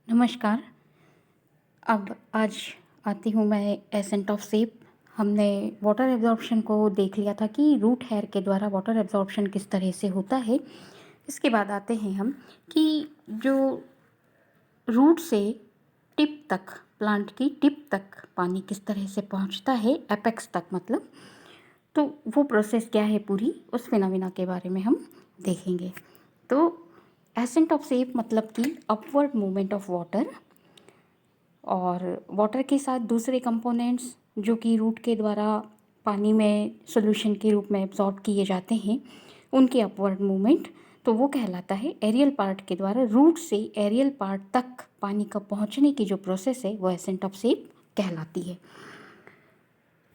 नमस्कार। अब आज आती हूँ मैं एसेंट ऑफ सेप। हमने वाटर एब्ज़ॉर्प्शन को देख लिया था कि रूट हेयर के द्वारा वाटर एब्ज़ॉर्प्शन किस तरह से होता है। इसके बाद आते हैं हम कि जो रूट से टिप तक, प्लांट की टिप तक पानी किस तरह से पहुँचता है, एपेक्स तक मतलब, तो वो प्रोसेस क्या है पूरी, उस फिनोमिना के बारे में हम देखेंगे। तो एसेंट ऑफ सेप मतलब कि अपवर्ड मूवमेंट ऑफ वाटर, और वाटर के साथ दूसरे कंपोनेंट्स जो कि रूट के द्वारा पानी में सॉल्यूशन के रूप में एब्जॉर्ब किए जाते हैं, उनके अपवर्ड मूवमेंट, तो वो कहलाता है एरियल पार्ट के द्वारा रूट से एरियल पार्ट तक पानी का पहुंचने की जो प्रोसेस है वो एसेंट ऑफ सेप कहलाती है।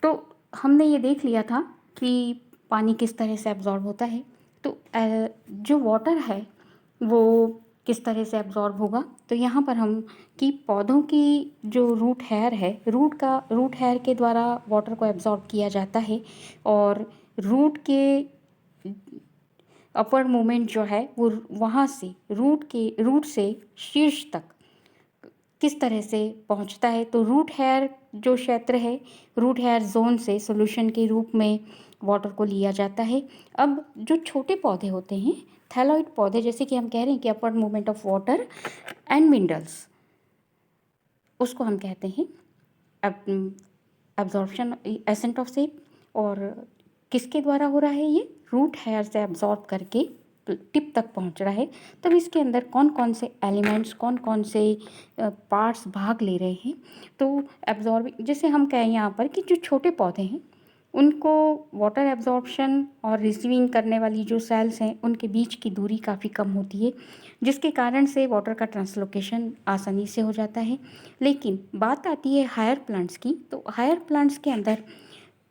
तो हमने ये देख लिया था कि पानी किस तरह से एब्जॉर्ब होता है। तो जो वाटर है वो किस तरह से एब्जॉर्ब होगा, तो यहाँ पर हम कि पौधों की जो रूट हेयर है, रूट हेयर के द्वारा वाटर को एब्जॉर्ब किया जाता है, और रूट के अपवर्ड मूवमेंट जो है वो वहाँ से रूट से शीर्ष तक किस तरह से पहुंचता है। तो रूट हेयर जो क्षेत्र है, रूट हेयर जोन से सॉल्यूशन के रूप में वाटर को लिया जाता है। अब जो छोटे पौधे होते हैं, थैलॉइड पौधे, जैसे कि हम कह रहे हैं कि upward movement of water and minerals, उसको हम कहते हैं एब्जॉर्प्शन एसेंट ऑफ सेप। और किसके द्वारा हो रहा है ये, रूट हेयर से एब्जॉर्ब करके टिप तक पहुंच रहा है। तब इसके अंदर कौन कौन से एलिमेंट्स, कौन कौन से पार्ट्स भाग ले रहे हैं। तो एब्जॉर्बिंग, जैसे हम कहें यहाँ पर कि जो छोटे पौधे हैं उनको वाटर एब्जॉर्प्शन और रिसीविंग करने वाली जो सेल्स हैं उनके बीच की दूरी काफ़ी कम होती है, जिसके कारण से वाटर का ट्रांसलोकेशन आसानी से हो जाता है। लेकिन बात आती है हायर प्लांट्स की, तो हायर प्लांट्स के अंदर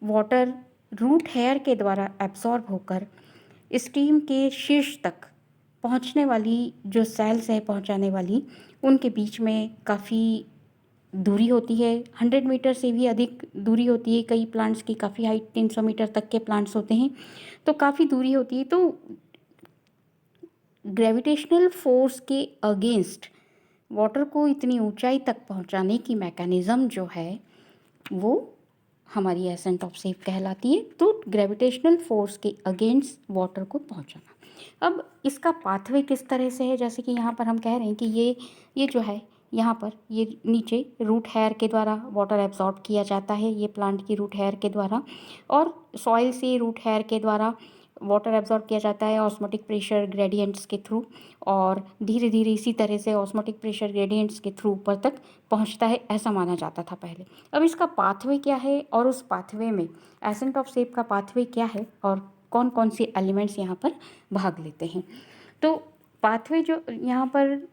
वाटर रूट हेयर के द्वारा एब्जॉर्ब होकर स्टीम के शीर्ष तक पहुंचने वाली जो सेल्स है पहुंचाने वाली, उनके बीच में काफ़ी दूरी होती है। 100 मीटर से भी अधिक दूरी होती है। कई प्लांट्स की काफ़ी हाइट 300 मीटर तक के प्लांट्स होते हैं, तो काफ़ी दूरी होती है। तो ग्रेविटेशनल फोर्स के अगेंस्ट वाटर को इतनी ऊंचाई तक पहुंचाने की मैकेनिज़्म जो है वो हमारी एसेंट ऑफ सेप कहलाती है। तो ग्रेविटेशनल फोर्स के अगेंस्ट वाटर को पहुंचाना। अब इसका पाथवे किस तरह से है, जैसे कि यहाँ पर हम कह रहे हैं कि ये जो है, यहाँ पर ये नीचे रूट हेयर के द्वारा वाटर एब्जॉर्ब किया जाता है, ये प्लांट की रूट हेयर के द्वारा, और सॉइल से रूट हेयर के द्वारा वाटर एब्जॉर्ब किया जाता है ऑस्मोटिक प्रेशर ग्रेडियंट्स के थ्रू, और धीरे धीरे इसी तरह से ऑस्मोटिक प्रेशर ग्रेडियंट्स के थ्रू ऊपर तक पहुंचता है, ऐसा माना जाता था पहले। अब इसका पाथवे क्या है, और उस पाथवे में एसेंट ऑफ सेप का पाथवे क्या है, और कौन कौन से एलिमेंट्स यहाँ पर भाग लेते हैं। तो पाथवे जो यहाँ पर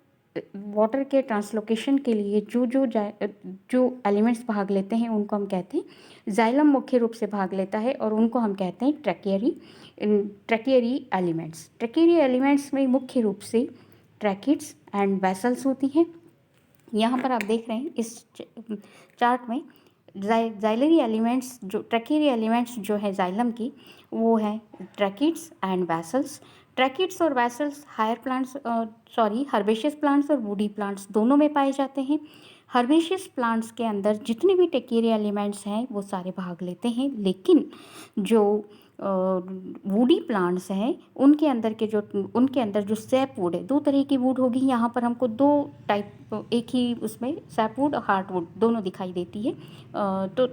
वाटर के ट्रांसलोकेशन के लिए जो एलिमेंट्स भाग लेते हैं उनको हम कहते हैं जाइलम, मुख्य रूप से भाग लेता है, और उनको हम कहते हैं ट्रैकियरी एलिमेंट्स। ट्रैकियरी एलिमेंट्स में मुख्य रूप से ट्रैकिड्स एंड वेसल्स होती हैं। यहाँ पर आप देख रहे हैं इस चार्ट में जाइलरी एलिमेंट्स, जो ट्रैकियरी एलिमेंट्स जो है जाइलम की, वो है ट्रैकिड्स एंड वैसल्स। ट्रैकिड्स और vessels higher plants, herbaceous plants और वुडी प्लांट्स दोनों में पाए जाते हैं। हर्बेशियस प्लांट्स के अंदर जितने भी ट्रैकियरी एलिमेंट्स हैं वो सारे भाग लेते हैं, लेकिन जो वुडी प्लांट्स हैं उनके अंदर जो सैप वुड है, दो तरह की वुड होगी। यहाँ पर हमको दो टाइप, एक ही उसमें सैप वुड और हार्ड वुड दोनों दिखाई देती है। तो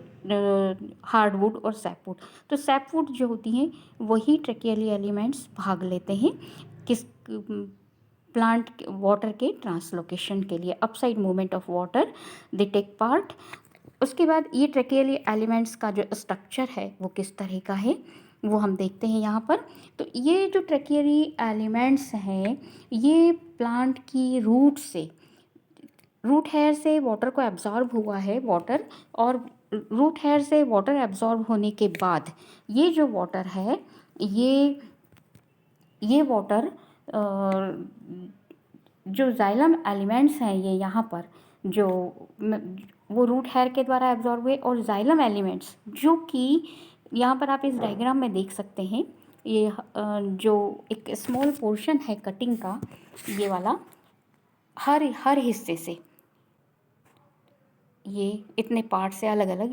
हार्ड वुड और सैप वुड, तो सैप वुड जो होती हैं वही ट्रैकियरी एलिमेंट्स भाग लेते हैं किस प्लांट वाटर के ट्रांसलोकेशन के लिए, upside movement of water they take part. उसके बाद ये ट्रैकियरी एलिमेंट्स का जो स्ट्रक्चर है वो किस तरह का है वो हम देखते हैं यहाँ पर। तो ये जो ट्रैकियरी एलिमेंट्स हैं ये प्लांट की रूट हेयर से वाटर को एब्जॉर्ब हुआ है वाटर, और रूट हेयर से वाटर एब्जॉर्ब होने के बाद ये जो वाटर है ये वाटर जो जाइलम एलिमेंट्स हैं ये यहाँ पर जो वो रूट हेयर के द्वारा एब्जॉर्ब हुए, और जाइलम एलिमेंट्स जो कि यहाँ पर आप इस डायग्राम में देख सकते हैं, ये जो एक स्मॉल पोर्शन है कटिंग का, ये वाला हर हर हिस्से से, ये इतने पार्ट से अलग अलग,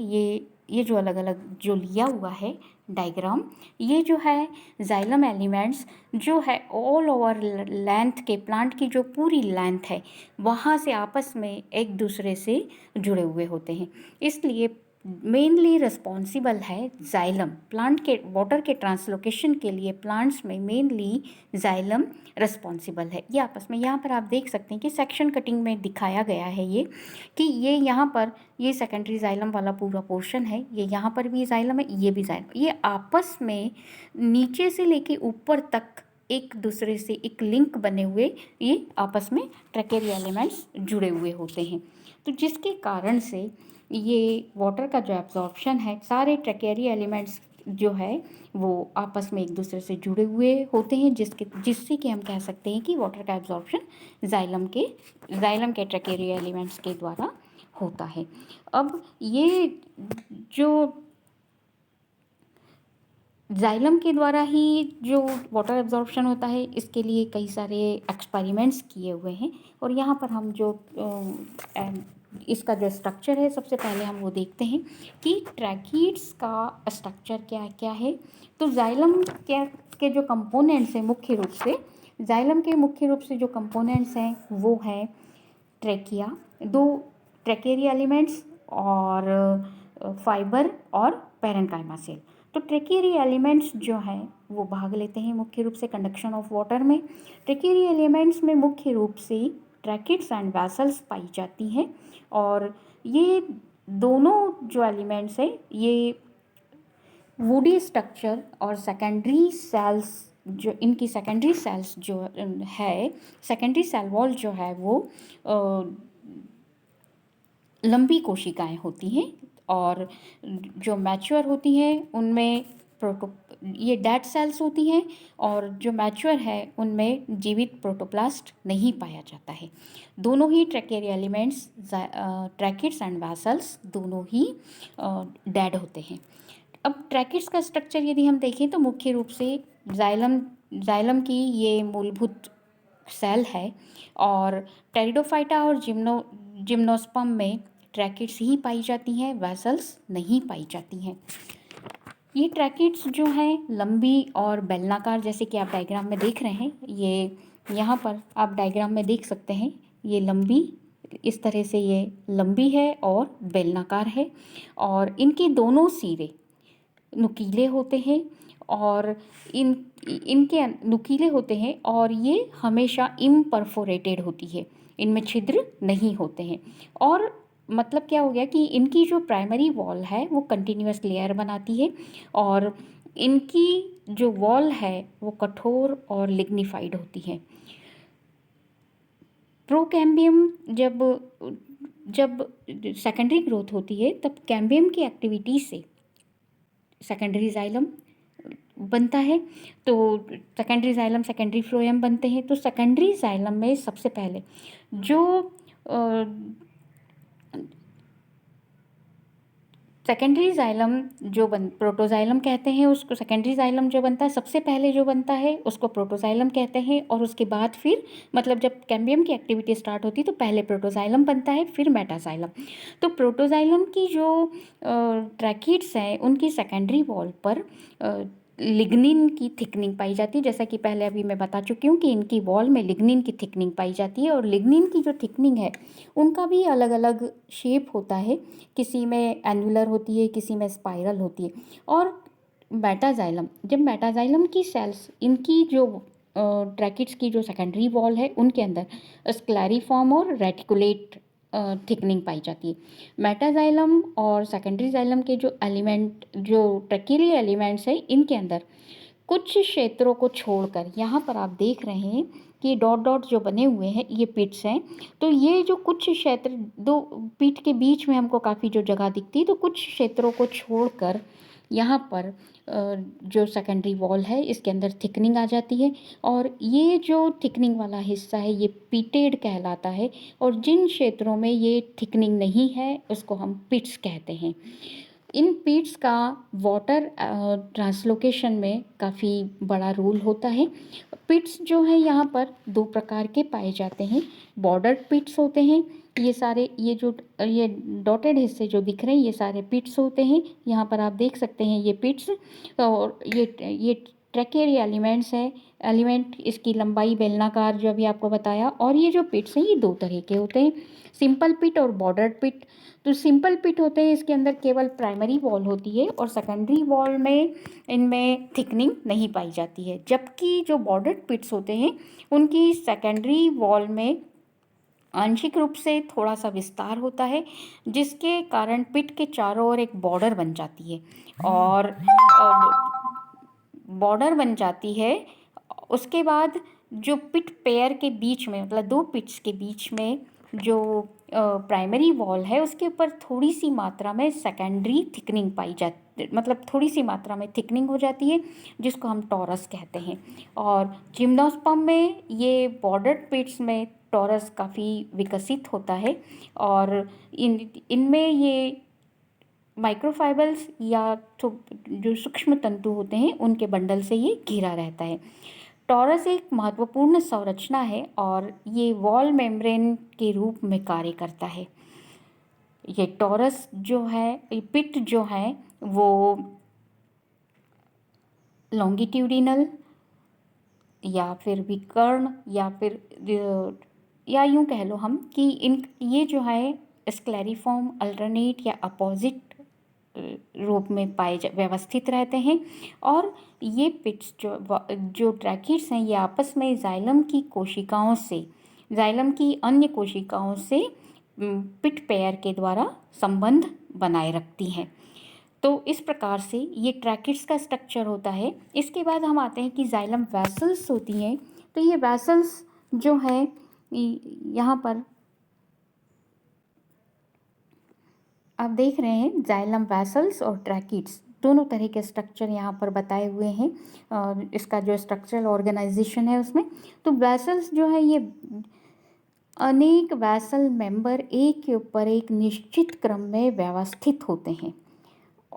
ये जो अलग अलग जो लिया हुआ है डायग्राम, ये जो है जाइलम एलिमेंट्स जो है ऑल ओवर लेंथ के, प्लांट की जो पूरी लेंथ है वहाँ से आपस में एक दूसरे से जुड़े हुए होते हैं। इसलिए मेनली रिस्पॉन्सिबल है जाइलम, प्लांट के वाटर के ट्रांसलोकेशन के लिए प्लांट्स में मेनली जाइलम रिस्पॉन्सिबल है। ये आपस में, यहाँ पर आप देख सकते हैं कि सेक्शन कटिंग में दिखाया गया है ये, कि ये यहाँ पर ये सेकेंडरी जाइलम वाला पूरा पोर्शन है, ये यहाँ पर भी जाइलम है, ये भी जाइलम, ये आपस में नीचे से लेके ऊपर तक एक दूसरे से एक लिंक बने हुए ये आपस में ट्रैकेरी एलिमेंट्स जुड़े हुए होते हैं। तो जिसके कारण से ये वाटर का जो एब्जॉर्प्शन है, सारे ट्रैकेरी एलिमेंट्स जो है वो आपस में एक दूसरे से जुड़े हुए होते हैं, जिससे कि हम कह सकते हैं कि वाटर का एब्जॉर्प्शन जाइलम के ट्रैकेरी एलिमेंट्स के द्वारा होता है। अब ये जो जाइलम के द्वारा ही जो वाटर एब्जॉर्प्शन होता है, इसके लिए कई सारे एक्सपेरिमेंट्स किए हुए हैं। और यहाँ पर हम जो इसका जो स्ट्रक्चर है, सबसे पहले हम वो देखते हैं कि ट्रैकीड्स का स्ट्रक्चर क्या क्या है। तो जाइलम के जो कंपोनेंट्स हैं, मुख्य रूप से जाइलम के मुख्य रूप से जो कंपोनेंट्स हैं वो है ट्रैकिया, दो ट्रैकेरी एलिमेंट्स और फाइबर और पैरेन्काइमा सेल। तो ट्रैकेरी एलिमेंट्स जो हैं वो भाग लेते हैं मुख्य रूप से कंडक्शन ऑफ वाटर में। ट्रैकेरी एलिमेंट्स में मुख्य रूप से ट्रैकिड्स एंड वैसल्स पाई जाती हैं, और ये दोनों जो एलिमेंट्स हैं ये वुडी स्ट्रक्चर और सेकेंडरी सेल्स, जो इनकी सेकेंडरी सेल्स जो है, सेकेंडरी सेल वॉल जो है वो लंबी कोशिकाएं होती हैं, और जो मैच्योर होती हैं उनमें ये डेड सेल्स होती हैं, और जो मैच्योर है उनमें जीवित प्रोटोप्लास्ट नहीं पाया जाता है। दोनों ही tracheary elements, tracheids and vessels, दोनों ही डेड होते हैं। अब ट्रैकिड्स का स्ट्रक्चर यदि हम देखें तो मुख्य रूप से जाइलम की ये मूलभूत सेल है, और टेरिडोफाइटा और जिम्नोस्पर्म में ट्रैकिड्स ही पाई जाती हैं, वैसल्स नहीं पाई जाती हैं। ये ट्रैकिड्स जो हैं लंबी और बेलनाकार, जैसे कि आप डायग्राम में देख रहे हैं, ये यहाँ पर आप डायग्राम में देख सकते हैं, ये लंबी, इस तरह से ये लंबी है और बेलनाकार है, और इनके दोनों सिरे नुकीले होते हैं, और इनके नुकीले होते हैं, और ये हमेशा इम्परफोरेटेड होती है, इनमें छिद्र नहीं होते हैं। और मतलब क्या हो गया कि इनकी जो प्राइमरी वॉल है वो कंटिन्यूअस लेयर बनाती है, और इनकी जो वॉल है वो कठोर और लिग्निफाइड होती है। प्रोकैम्बियम जब सेकेंडरी ग्रोथ होती है, तब कैम्बियम की एक्टिविटी से सेकेंडरी जाइलम बनता है। तो सेकेंडरी जाइलम, सेकेंडरी फ्लोएम बनते हैं। तो सेकेंडरी जाइलम में सबसे पहले जो सेकेंडरी जाइलम जो प्रोटोजाइलम कहते हैं उसको, सेकेंडरी जाइलम जो बनता है सबसे पहले जो बनता है उसको प्रोटोजाइलम कहते हैं, और उसके बाद फिर मतलब जब कैम्बियम की एक्टिविटी स्टार्ट होती है तो पहले प्रोटोजाइलम बनता है, फिर मेटाजाइलम। तो प्रोटोजाइलम की जो ट्रैकिड्स हैं उनकी सेकेंडरी वॉल पर लिग्निन की थिकनिंग पाई जाती है, जैसा कि पहले अभी मैं बता चुकी हूँ कि इनकी वॉल में लिग्निन की थिकनिंग पाई जाती है। और लिग्निन की जो थिकनिंग है उनका भी अलग अलग शेप होता है, किसी में एनुलर होती है, किसी में स्पाइरल होती है। और मेटाजाइलम, जब मेटाजाइलम की सेल्स, इनकी जो ट्रैकिड्स की जो सेकेंडरी वॉल है उनके अंदर स्क्लेरिफॉर्म और रेटिकुलेट थिकनिंग पाई जाती है। मेटाजाइलम और सेकेंडरी जाइलम के जो एलिमेंट, जो ट्रैकेरी एलिमेंट्स हैं, इनके अंदर कुछ क्षेत्रों को छोड़कर, यहाँ पर आप देख रहे हैं कि डॉट डॉट जो बने हुए हैं ये पिट्स हैं। तो ये जो कुछ क्षेत्र, दो पिट के बीच में हमको काफ़ी जो जगह दिखती है, तो कुछ क्षेत्रों को छोड़कर यहाँ पर जो सेकेंडरी वॉल है इसके अंदर थिकनिंग आ जाती है, और ये जो थिकनिंग वाला हिस्सा है ये पिटेड कहलाता है, और जिन क्षेत्रों में ये थिकनिंग नहीं है उसको हम पिट्स कहते हैं। इन पिट्स का वाटर ट्रांसलोकेशन में काफ़ी बड़ा रोल होता है। पिट्स जो है यहाँ पर दो प्रकार के पाए जाते हैं। बॉर्डर पिट्स होते हैं, ये सारे ये डॉटेड हिस्से जो दिख रहे हैं ये सारे पिट्स होते हैं। यहाँ पर आप देख सकते हैं ये पिट्स, और ये ट्रैकेरी एलिमेंट्स है। एलिमेंट इसकी लंबाई बेलनाकार जो अभी आपको बताया। और ये जो पिट्स हैं ये दो तरह के होते हैं, सिंपल पिट और बॉर्डर्ड पिट। तो सिंपल पिट होते हैं, इसके अंदर केवल प्राइमरी वॉल होती है और सेकेंडरी वॉल में इनमें थिकनिंग नहीं पाई जाती है। जबकि जो बॉर्डर्ड पिट्स होते हैं उनकी सेकेंडरी वॉल में आंशिक रूप से थोड़ा सा विस्तार होता है, जिसके कारण पिट के चारों ओर एक बॉर्डर बन जाती है। और बॉर्डर बन जाती है। उसके बाद जो पिट पेयर के बीच में, मतलब दो पिट्स के बीच में जो प्राइमरी वॉल है उसके ऊपर थोड़ी सी मात्रा में सेकेंडरी थिकनिंग पाई जाती, मतलब थोड़ी सी मात्रा में थिकनिंग हो जाती है, जिसको हम टॉरस कहते हैं। और जिम्नोस्पर्म में ये बॉर्डर्ड पिट्स में टॉरस काफ़ी विकसित होता है। और इनमें ये माइक्रोफाइबल्स या तो जो सूक्ष्म तंतु होते हैं उनके बंडल से ये घिरा रहता है। टॉरस एक महत्वपूर्ण संरचना है और ये वॉल मेम्ब्रेन के रूप में कार्य करता है। ये टॉरस जो है, ये पिट जो है वो लॉन्गिट्यूडिनल या फिर विकर्ण या फिर या यूं कह लो हम कि इन ये जो है स्क्लेरिफॉर्म, अल्टरनेट या अपोजिट रूप में व्यवस्थित रहते हैं। और ये पिट्स जो ट्रैकिड्स हैं ये आपस में जाइलम की अन्य कोशिकाओं से पिट पेयर के द्वारा संबंध बनाए रखती हैं। तो इस प्रकार से ये ट्रैकिड्स का स्ट्रक्चर होता है। इसके बाद हम आते हैं कि जाइलम वैसल्स होती हैं। तो ये वैसल्स जो है यहाँ पर आप देख रहे हैं, जाइलम वैसल्स और ट्रैकिड्स दोनों तरह के स्ट्रक्चर यहाँ पर बताए हुए हैं। इसका जो स्ट्रक्चरल ऑर्गेनाइजेशन है उसमें, तो वैसल्स जो है ये अनेक वैसल मेंबर एक के ऊपर एक निश्चित क्रम में व्यवस्थित होते हैं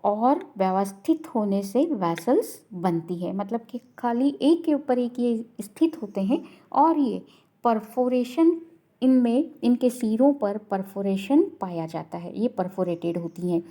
और व्यवस्थित होने से वैसल्स बनती है। मतलब कि खाली एक के ऊपर एक ये स्थित होते हैं और ये परफोरेशन, इनमें इनके सिरों पर परफोरेशन पाया जाता है, ये परफोरेटेड होती हैं।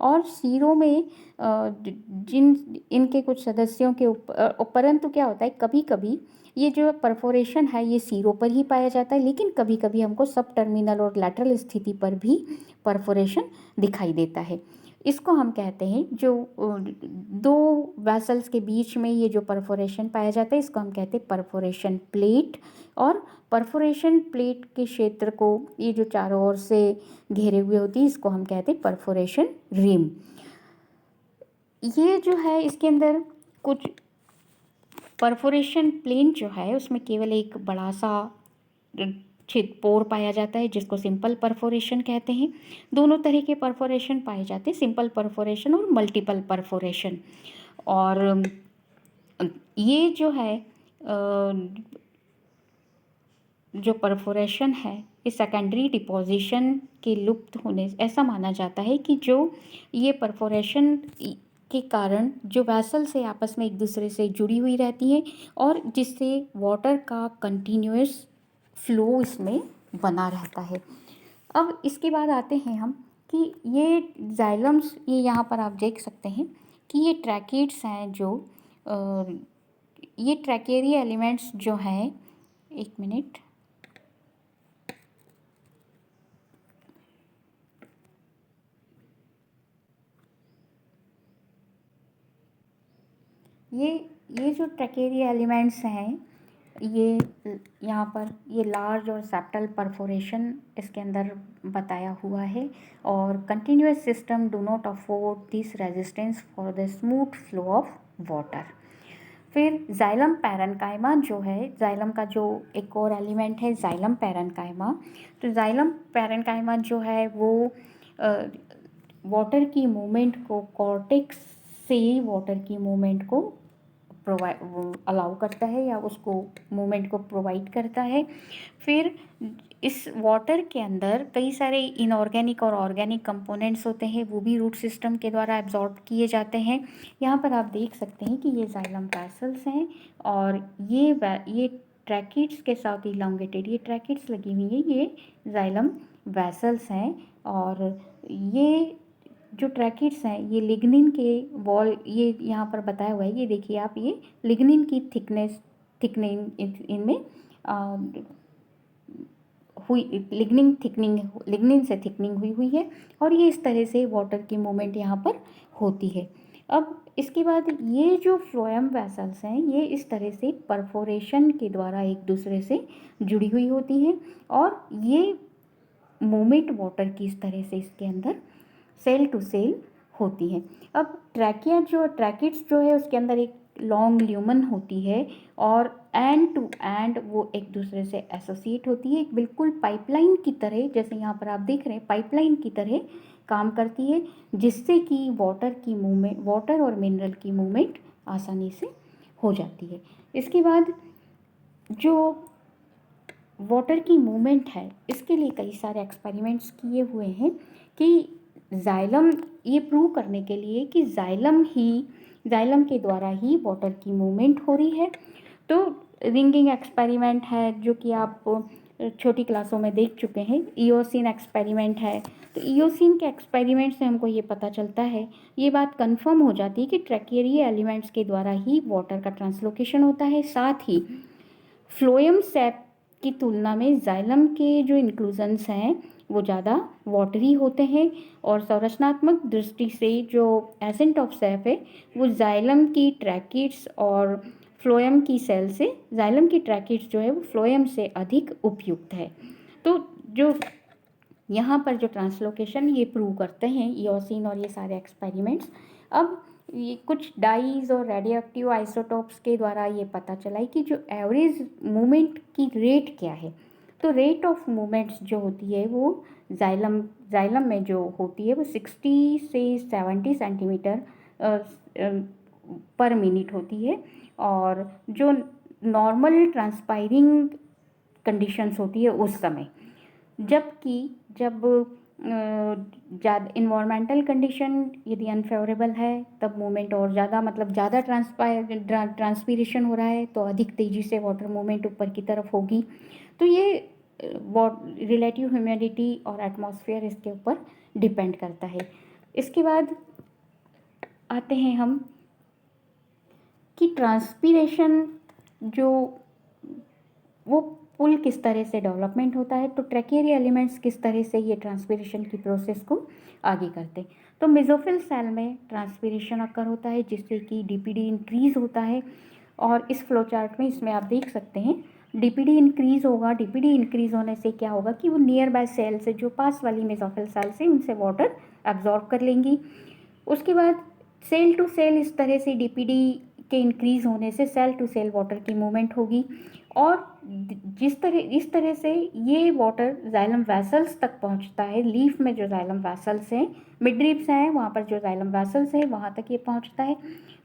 और सिरों में जिन इनके कुछ सदस्यों के ऊपर, परंतु क्या होता है कभी कभी ये जो परफोरेशन है ये सिरों पर ही पाया जाता है, लेकिन कभी कभी हमको सब टर्मिनल और लैटरल स्थिति पर भी परफोरेशन दिखाई देता है। इसको हम कहते हैं, जो दो वैसल्स के बीच में ये जो परफोरेशन पाया जाता है इसको हम कहते हैं परफोरेशन प्लेट। और परफोरेशन प्लेट के क्षेत्र को ये जो चारों ओर से घेरे हुए होती है इसको हम कहते हैं परफोरेशन रिम। ये जो है इसके अंदर कुछ परफोरेशन प्लेन जो है उसमें केवल एक बड़ा सा छेद पोर पाया जाता है जिसको सिंपल परफोरेशन कहते हैं। दोनों तरह के परफोरेशन पाए जाते हैं, सिंपल परफोरेशन और मल्टीपल परफोरेशन। और ये जो है जो परफोरेशन है इस सेकेंडरी डिपोजिशन के लुप्त होने, ऐसा माना जाता है कि जो ये परफोरेशन के कारण जो वैसल से आपस में एक दूसरे से जुड़ी हुई रहती हैं और जिससे वाटर का कंटिन्यूअस फ्लो इसमें बना रहता है। अब इसके बाद आते हैं हम कि ये जाइलम्स, ये यहाँ पर आप देख सकते हैं कि ये ट्रैकिड्स हैं जो ये ट्रैकेरी एलिमेंट्स जो हैं, एक मिनट, ये जो ट्रैकेरी एलिमेंट्स हैं ये यहाँ पर ये लार्ज और सेप्टल परफोरेशन इसके अंदर बताया हुआ है। और continuous system do not afford this resistance for the smooth flow of water. फिर जाइलम पैरेन्काइमा जो है, जाइलम का जो एक और एलिमेंट है जाइलम पैरेन्काइमा। तो जाइलम पैरेन्काइमा जो है वो वाटर की मूवमेंट को, कॉर्टेक्स से ही वाटर की मूवमेंट को अलाउ करता है या उसको मूवमेंट को प्रोवाइड करता है। फिर इस वाटर के अंदर कई सारे इनऑर्गेनिक और ऑर्गेनिक कंपोनेंट्स होते हैं, वो भी रूट सिस्टम के द्वारा एब्जॉर्ब किए जाते हैं। यहाँ पर आप देख सकते हैं कि ये जाइलम वैसल्स हैं और ये ट्रैकिड्स के साथ इलांगेटेड ये ट्रैकिड्स लगी हुई हैं, ये जाइलम वैसल्स हैं। और ये जो ट्रैकिड्स हैं ये लिग्निन के वॉल, ये यहाँ पर बताया हुआ है, ये देखिए आप, ये लिग्निन की थिकनिंग इनमें हुई, लिग्निन से थिकनिंग हुई है और ये इस तरह से वाटर की मूवमेंट यहाँ पर होती है। अब इसके बाद ये जो फ्लोएम वेसल्स हैं ये इस तरह से परफोरेशन के द्वारा एक दूसरे से जुड़ी हुई होती हैं और ये मूवमेंट वाटर की इस तरह से इसके अंदर सेल टू सेल होती है। अब ट्रैकिड्स जो है उसके अंदर एक लॉन्ग ल्यूमन होती है और एंड टू एंड वो एक दूसरे से एसोसिएट होती है, एक बिल्कुल पाइपलाइन की तरह, जैसे यहाँ पर आप देख रहे हैं पाइपलाइन की तरह काम करती है, जिससे कि वाटर और मिनरल की मूवमेंट आसानी से हो जाती है। इसके बाद जो वाटर की मूवमेंट है इसके लिए कई सारे एक्सपेरिमेंट्स किए हुए हैं कि जाइलम, ये प्रूव करने के लिए कि जाइलम के द्वारा ही वाटर की मूवमेंट हो रही है। तो रिंगिंग एक्सपेरिमेंट है जो कि आप छोटी क्लासों में देख चुके हैं, ईओसिन एक्सपेरिमेंट है। तो ईओसिन के एक्सपेरिमेंट से हमको ये पता चलता है, ये बात कंफर्म हो जाती है कि ट्रैकियरी एलिमेंट्स के द्वारा ही वाटर का ट्रांसलोकेशन होता है। साथ ही फ्लोएम सैप की तुलना में जाइलम के जो इंक्लूजन्स हैं वो ज़्यादा वाटरी होते हैं और संरचनात्मक दृष्टि से जो एसेंट ऑफ सैप है वो जाइलम की ट्रैकिड्स और फ्लोएम की सेल से, जाइलम की ट्रैकिड्स जो है वो फ्लोएम से अधिक उपयुक्त है। तो जो यहाँ पर जो ट्रांसलोकेशन ये प्रूव करते हैं ईओसिन और ये सारे एक्सपेरिमेंट्स। अब ये कुछ डाइज और रेडियोएक्टिव आइसोटोप्स के द्वारा ये पता चला है कि जो एवरेज मूवमेंट की रेट क्या है। तो रेट ऑफ मूवमेंट्स जो होती है वो जाइलम में जो होती है वो 60 से 70 सेंटीमीटर पर मिनट होती है और जो नॉर्मल ट्रांसपायरिंग कंडीशंस होती है उस समय, जबकि जब ज़्यादा इन्वायरमेंटल कंडीशन यदि अनफेवरेबल है तब मूवमेंट और ज़्यादा, मतलब ज़्यादा ट्रांसपीरेशन हो रहा है तो अधिक तेज़ी से वाटर मूवमेंट ऊपर की तरफ होगी। तो ये रिलेटिव ह्यूमिडिटी और एटमॉस्फेयर इसके ऊपर डिपेंड करता है। इसके बाद आते हैं हम कि ट्रांसपीरेशन जो वो पुल किस तरह से डेवलपमेंट होता है। तो ट्रैकियरी एलिमेंट्स किस तरह से ये ट्रांसपीरेशन की प्रोसेस को आगे करते हैं। तो मेसोफिल सेल में ट्रांसपीरेशन अकर होता है जिससे कि डीपीडी इंक्रीज होता है और इस फ्लो चार्ट में इसमें आप देख सकते हैं डीपीडी इंक्रीज होगा। डीपीडी इंक्रीज होने से क्या होगा कि वो नियर बाय सेल से, जो पास वाली मेसोफिल सेल से, उनसे वाटर एब्जॉर्ब कर लेंगी। उसके बाद सेल टू सेल इस तरह से डीपीडी के इंक्रीज होने से सेल टू सेल वाटर की मूवमेंट होगी और इस तरह से ये वाटर जाइलम वैसल्स तक पहुंचता है। लीफ में जो जाइलम वैसल्स हैं, मिडरिप्स हैं, वहाँ पर जो जाइलम वैसल्स हैं वहाँ तक ये पहुंचता है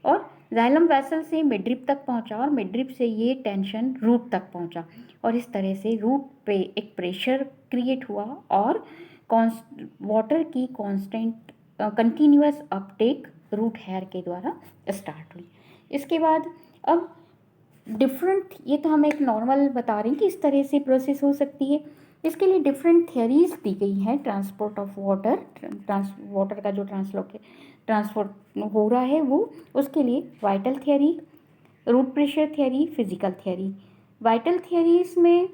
और जाइलम वैसल से मिडरिप तक पहुंचा और मिडरिप से ये टेंशन रूट तक पहुंचा और इस तरह से रूट पे एक प्रेशर क्रिएट हुआ और वाटर की constant continuous uptake root hair के द्वारा स्टार्ट हुई। इसके बाद अब डिफरेंट, ये तो हम एक नॉर्मल बता रहे हैं कि इस तरह से प्रोसेस हो सकती है। इसके लिए डिफरेंट थियरीज दी गई हैं ट्रांसपोर्ट ऑफ वाटर, वाटर का जो ट्रांसपोर्ट हो रहा है वो, उसके लिए vital theory, root pressure theory, physical theory. Vital theories में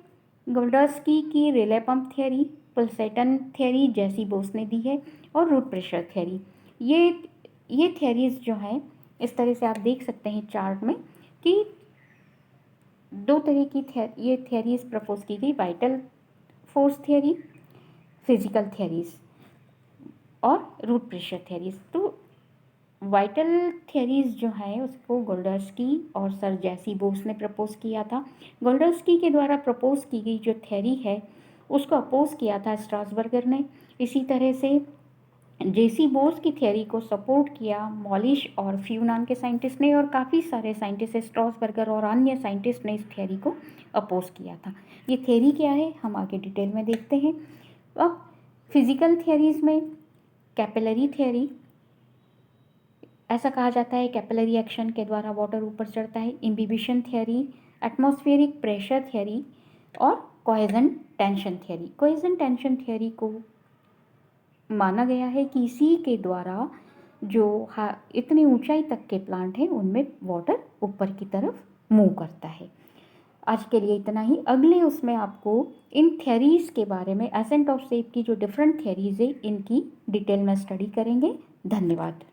गोल्डर्स्की की relay pump theory, pulsation theory जैसी बोस ने दी है और रूट प्रेशर थियरी। ये थियरीज जो हैं इस तरह से आप देख सकते हैं चार्ट में कि दो तरह की ये थियरीज प्रपोज की गई, vital force theory, physical theories और रूट प्रेशर थियरीज। तो वाइटल थियरीज जो है उसको गोल्डर्स्की और सर जैसी बोस ने प्रपोज किया था। गोल्डर्स्की के द्वारा प्रपोज की गई जो थियरी है उसको अपोज किया था स्ट्रासबर्गर ने। इसी तरह से जेसी बोस की थियरी को सपोर्ट किया मॉलिश और फ्यू नाम के साइंटिस्ट ने, और काफ़ी सारे साइंटिस्ट स्ट्रॉसबर्गर और अन्य साइंटिस्ट ने इस थियरी को अपोज किया था। ये थियरी क्या है हम आगे डिटेल में देखते हैं। अब फिजिकल थियरीज में कैपिलरी थियरी, ऐसा कहा जाता है कैपिलरी एक्शन के द्वारा वाटर ऊपर चढ़ता है। Imbibition theory, atmospheric pressure theory और cohesion tension theory. Cohesion tension theory को माना गया है कि इसी के द्वारा जो इतनी ऊंचाई तक के प्लांट हैं उनमें वाटर ऊपर की तरफ मूव करता है। आज के लिए इतना ही। अगले उसमें आपको इन थियरीज़ के बारे में, एसेंट ऑफ शेप की जो डिफरेंट थियरीज़ है इनकी डिटेल में स्टडी करेंगे। धन्यवाद।